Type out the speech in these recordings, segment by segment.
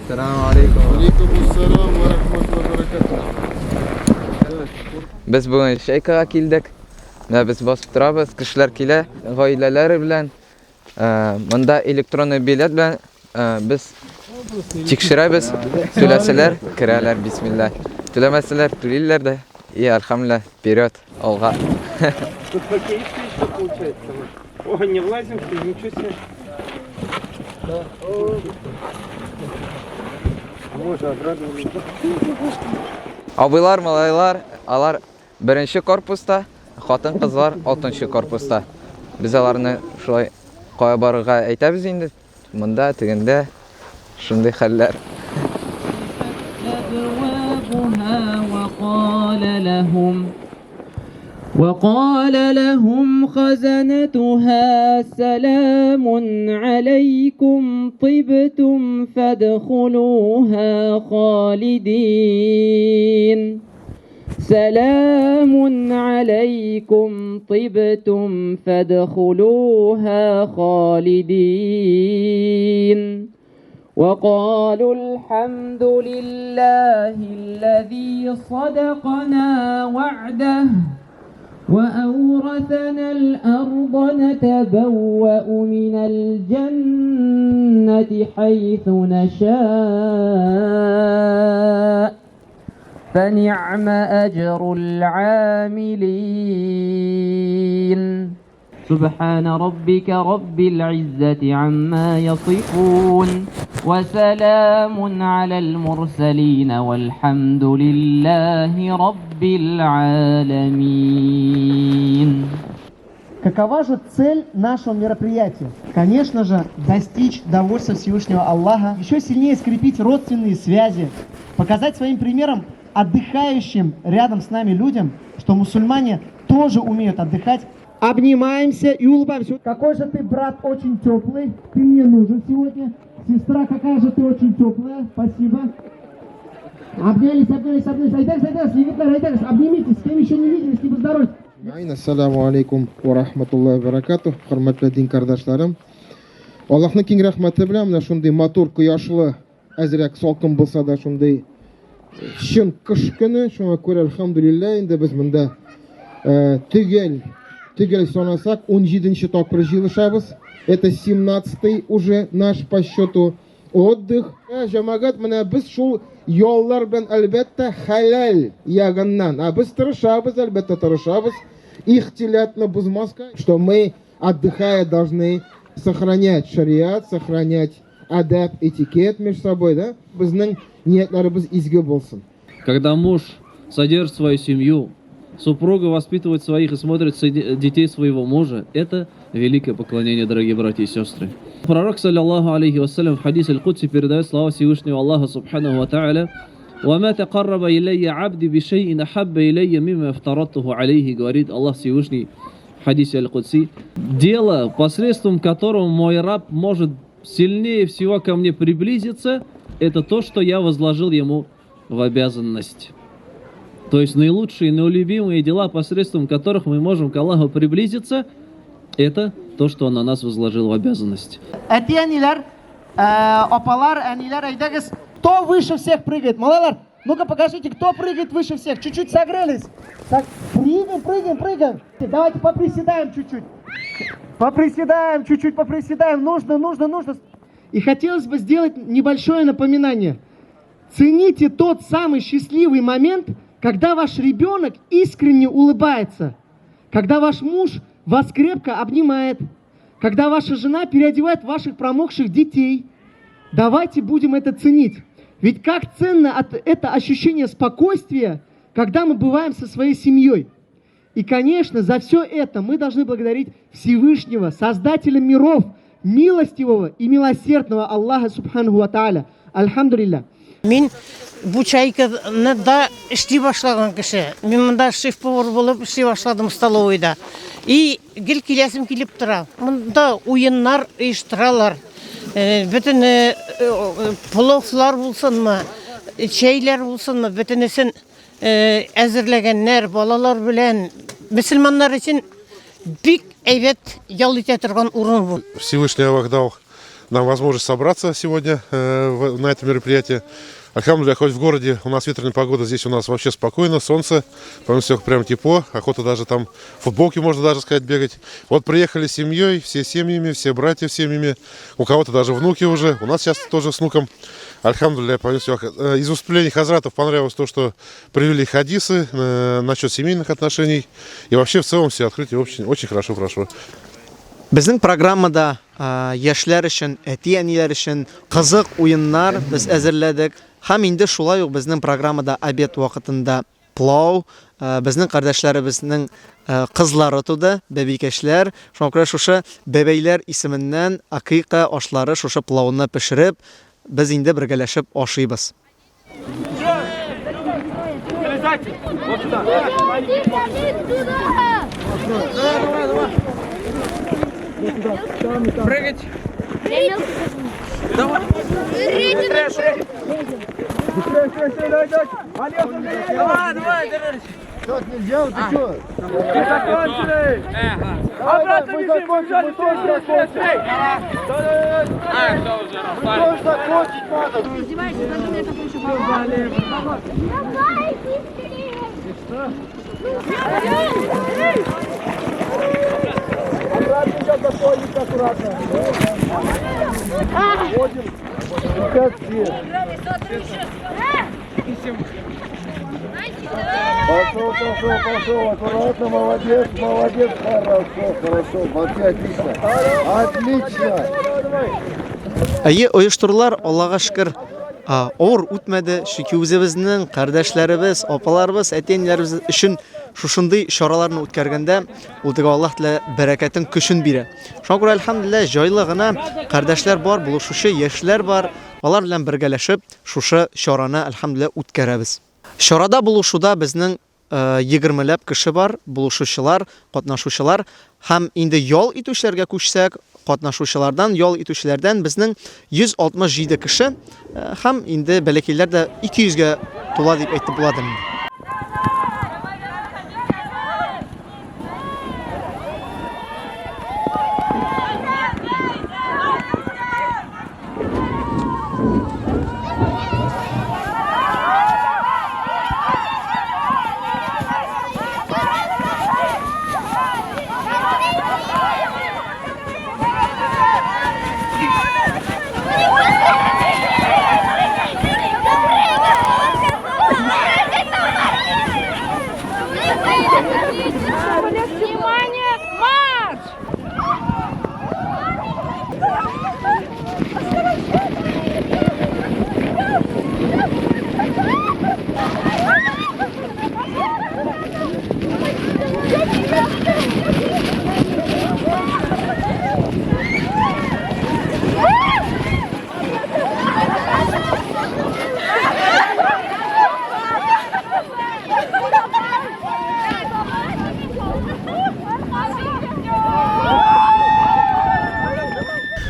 Assalomu alaykum. Aleykümselam ve rahmetullahi ve berekatuhu. Biz bugun Sheykaga keldik. Biz bosib turamiz, qishlar kela, oilalari bilan bunda elektron bilet bilan biz tekshiramiz. To'lasalar, kiralar, bismillah. To'lamasalar, to'laylar-da. Alhamdulillah, вперед, olg'a. Тут хоккеисты еще получается. О, не влазим, что ли? Ничего себе. Вот, обрадовались. Abilar, malaylar, alar birinchi korpusda, xotin qizlar 6-chi korpusda. Biz ularni shulay qo'ya borga aytamiz endi. Bunda teganda shunday xallar. وقال لهم خزنتها سلام عليكم طبتم فادخلوها خالدين سلام عليكم طبتم فادخلوها خالدين وقالوا الحمد لله الذي صدقنا وعده وأورثنا الأرض نتبوأ من الجنة حيث نشاء فنعم أجر العاملين سبحان ربك رب العزة عما يصفون وسلام على المرسلين والحمد لله رب العالمين. Какова же цель нашего мероприятия? Конечно же, достичь довольства Всевышнего Аллаха, еще сильнее скрепить родственные связи, показать своим примером отдыхающим рядом с нами людям, что мусульмане тоже умеют отдыхать. Обнимаемся и улыбаемся. Какой же ты, брат, очень теплый. Ты мне нужен сегодня. Сестра, какая же ты очень теплая. Спасибо. Обнялись. Айтагыз, обнимитесь. С кем еще не виделись, не поздоровайтесь. Ассаламу алейкум ва рахматуллахи ва баракатух. Hurmatli din qardaşlarım. Allohning keng rahmati bilan mana shunday motor quyoshli, azrak sokin bo'lsa da shunday shin qish kuni shunga ko'ra alhamdulillah endi biz bunda tugel sonasak 17-ci topir yig'ilishamiz. Это 17-й уже наш по счету отдых. Жамагат mana biz shu yo'llar bilan albatta halal yagandan. Biz tirishamiz, albatta tirishamiz. Ихтилятно бузмаска, что мы, отдыхая, должны сохранять шариат, сохранять адаб, этикет между собой, да? Bizning niyatlarimiz izgi bo'lsin. Когда муж содержит свою семью, супруга воспитывает своих и смотрит детей своего мужа, это великое поклонение, дорогие братья и сестры. Пророк, саллаллаху алейхи вассалям, в хадисе Аль-Кудси передает слова Всевышнего Аллаха, субханаху ва та'аля: «Вама тақарраба илейя абди бишейин ахабба илейя мимма афтаратуху алейхи», говорит Аллах Всевышний в хадисе Аль-Кудси. Дело, посредством которого мой раб может сильнее всего ко мне приблизиться, это то, что я возложил ему в обязанность. То есть наилучшие, наилюбимые дела, посредством которых мы можем к Аллаху приблизиться, это то, что Он на нас возложил в обязанность. Әтиәниләр, апалар, әниләр, әйдәгез, кто выше всех прыгает? Малайлар, ну-ка покажите, кто прыгает выше всех. Чуть-чуть согрелись. Так, прыгаем. Давайте поприседаем чуть-чуть. Поприседаем, чуть-чуть поприседаем. Нужно. И хотелось бы сделать небольшое напоминание. Цените тот самый счастливый момент, когда ваш ребенок искренне улыбается, когда ваш муж вас крепко обнимает, когда ваша жена переодевает ваших промокших детей. Давайте будем это ценить. Ведь как ценно это ощущение спокойствия, когда мы бываем со своей семьей. И, конечно, за все это мы должны благодарить Всевышнего, Создателя миров, милостивого и милосердного Аллаха Субханаху ва Тааля. Альхамдулилля. Мен bu çaykada işli başlagan kişi. Men mında şef-повар болып işli başladım stоловойда. И гел келесім келіп тұра. Мында ойындар ұйыштыралар. Bütün puloflar bulsun mu, şeyler bulsun mu, bütünüsün әзірлегенler, balalar bilen, Müslümanlar için büyük evet yol ете тұрған урын бұл. Всевышний Аллах дал нам возможность собраться сегодня на это мероприятие. Альхамдулилля, хоть в городе у нас ветреная погода, здесь у нас вообще спокойно, солнце, помимо всего прям тепло, охота даже там в футболке, можно даже сказать, бегать. Вот приехали с семьей, все семьями, все братья с семьями, у кого-то даже внуки уже, у нас сейчас тоже с внуком. Альхамдулилля, помимо всего. Из выступлений хазратов понравилось то, что привели хадисы насчет семейных отношений, и вообще в целом все открытие очень, очень хорошо прошло. Безнең программада яшьләр өчен, әти-әниләр өчен кызык уеннар без әзерләдек. Һәм инде шулай ук безнең программада обед вакытында плау, безнең кардәшләребезнең кызлары туды, бәбикәшләр. Шуңа күрә шушы бәбәйләр исеменнән акыйка ашлары шушы плауны пешереп, без инде бергәләшеп ашыйбыз. Прыгать. Давай. Давай, держи. Как нельзя, ты что? Обратно бежим, бежали, стой. Что закончить надо? Пошел, аккуратно, молодец, хорошо, вообще отлично. Әйе, оештырулар, Аллага шөкер, авыр үтмәде. Чөнки үзебезнең кардәшләребез, апаларыбыз, әти-әниләребез өчен шушындый чараларны үткәргәндә ул теге Аллаһ Тәгалә бәрәкәтен, көчен бирә. Шуңа күрә альхамдулилlah, җайлы гына кардәшләр бар, булышучы яшьләр бар. Алар белән бергәләшеп шушы чараны альхамдулилlah үткәрәбез. Чарада булышуда безнең 20ләп кеше бар, булышучылар, катнашучылар, һәм инде ял итүчеләргә күчсәк, катнашучылардан, ял итүчеләрдән безнең 167 кеше, һәм инде бәләкәйләр дә 200гә тула дип әйтеп буладыр.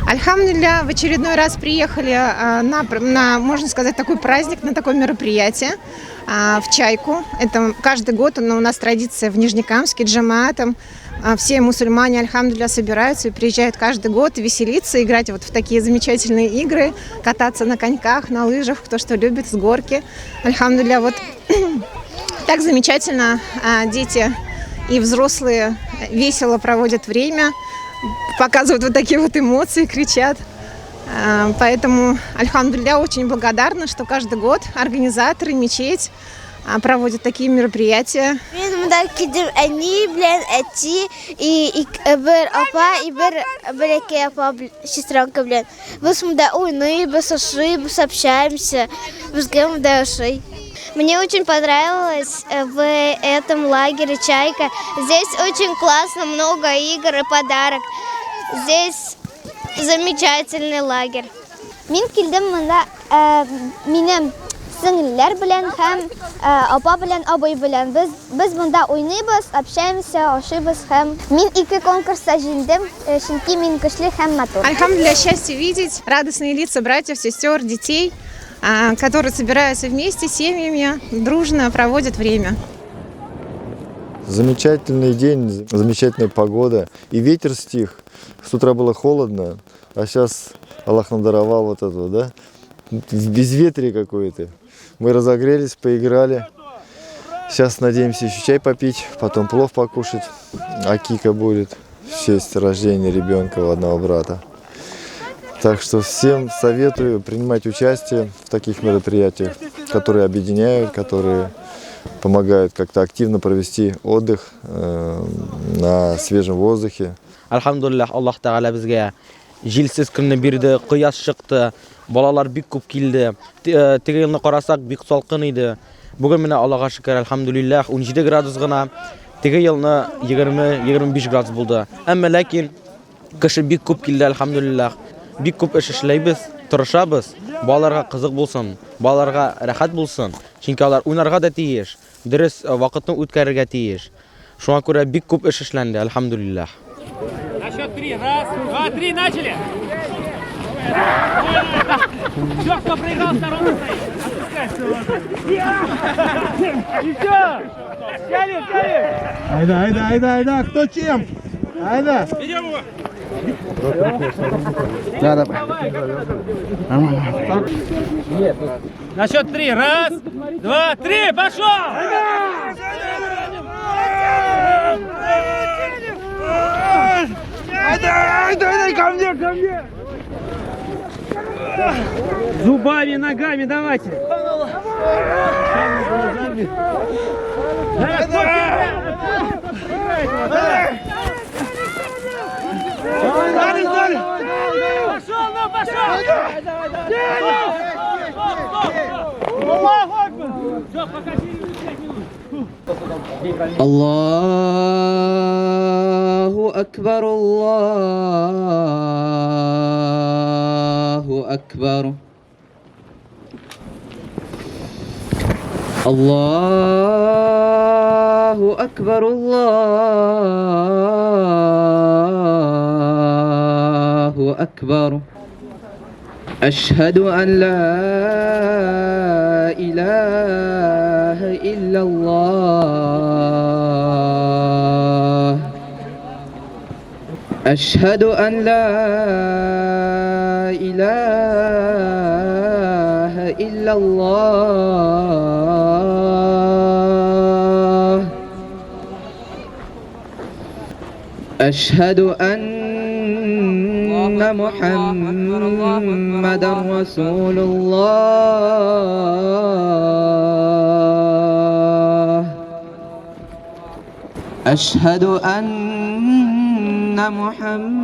Альхамдулилля, в очередной раз приехали на, можно сказать, такой праздник, на такое мероприятие в Чайку. Это каждый год у нас традиция в Нижнекамске, джамаатом. Все мусульмане, альхамдулилля, собираются и приезжают каждый год веселиться, играть вот в такие замечательные игры, кататься на коньках, на лыжах, кто что любит, с горки. Альхамдулилля, вот так замечательно дети и взрослые весело проводят время, показывают вот такие вот эмоции, кричат. Поэтому, альхамдулилля, очень благодарна, что каждый год организаторы, мечеть проводят такие мероприятия. Мне очень понравилось в этом лагере «Чайка». Здесь очень классно, много игр и подарок. Здесь замечательный лагерь. Мен келдім мында менің сіңлілер білен һәм апа білен, абай білен. Біз мында ойнайбыз, общаемся, ашыйбыз һәм мен 2 конкурста жеңдім, чөнки мен көчле һәм матур. Альхамдулилля, счастье видеть радостные лица братьев, сестер, детей, которые собираются вместе, семьями, дружно проводят время. Замечательный день, замечательная погода. И ветер стих. С утра было холодно, А сейчас Аллах нам даровал вот это, да? Безветрие какое-то. Мы разогрелись, поиграли. Сейчас надеемся еще чай попить, потом плов покушать. Акика будет в честь рождения ребенка у одного брата. Так что всем советую принимать участие в таких мероприятиях, которые объединяют, которые помогают как-то активно провести отдых на свежем воздухе. Alhamdulillah, Alloh Taala bizga jilsiz kunni berdi, quyosh chiqdi, bolalar bek ko'p keldi. Tega yilni qarasak, bek salqin edi. Bugun mana Allohga shukr, alhamdulillah, 17 gradusgina, tega yilni 20-25 gradus bo'ldi. Ammo lekin qish bek ko'p keldi, alhamdulillah. Bek ko'p ish ishlaymiz, tirishamiz. Bolalarga qiziq bo'lsin, bolalarga rahat bo'lsin. Chunki ular o'ynarga da tegish, dars vaqtni o'tkazishga tegish. Shunga ko'ra bek ko'p ish ishlandi, alhamdulillah. На счет 3. Раз, два, три, начали! Все, кто проиграл, сторонку стоит. Еще! Сяли! Айда, кто чем? Айда. Идем его! На счет 3. Раз, два, три, пошел! Айда, ко мне! Зубами, ногами, давайте! Пошел! Все, пока через 5 минут. الله أكبر الله أكبر الله أكبر الله أكبر أشهد أن لا إله إلا الله أشهد أن لا إله إلا الله أشهد أن محمدا رسول الله أشهد أن محمدا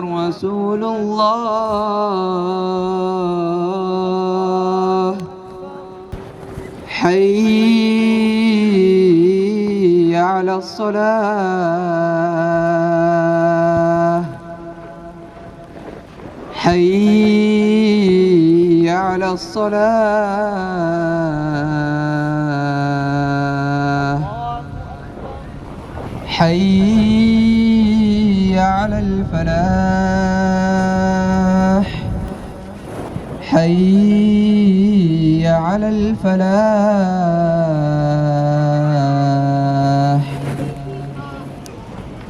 رسول الله حي على الصلاة حي على الصلاة حي على الفلاح حي على الفلاح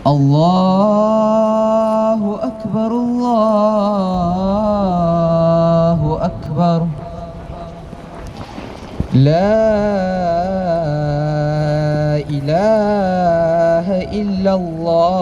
الله أكبر الله أكبر لا إله إلا الله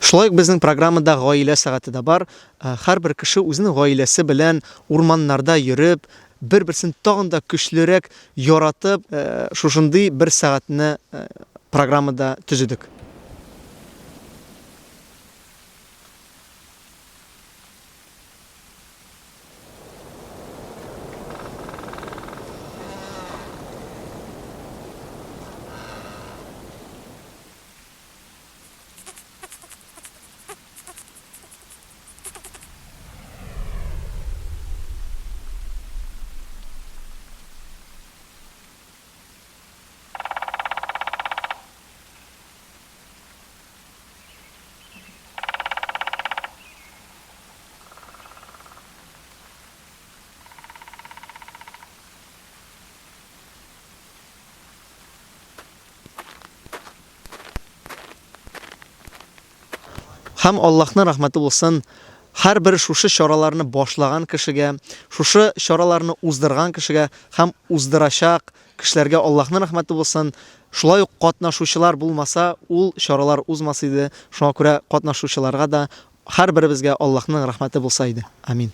Шулай ук безнең программада гаилә сәгате дә бар. Һәрбер кеше үзенең гаиләсе белән урманнарда йөреп, бер-берсен тагын да көчлерәк яратып, шушындый бер сәгатьне программада төзедек. һәм Аллаһның рәхмәте булсын һәрбер шушы чараларны башлаган кешегә, шушы чараларны уздырган кешегә һәм уздырачак кешеләргә Аллаһның рәхмәте булсын. Шулай ук катнашучылар булмаса, ул чаралар узмас иде. Шуңа күрә катнашучыларга да һәрберебезгә Аллаһның рәхмәте булса иде. Амин.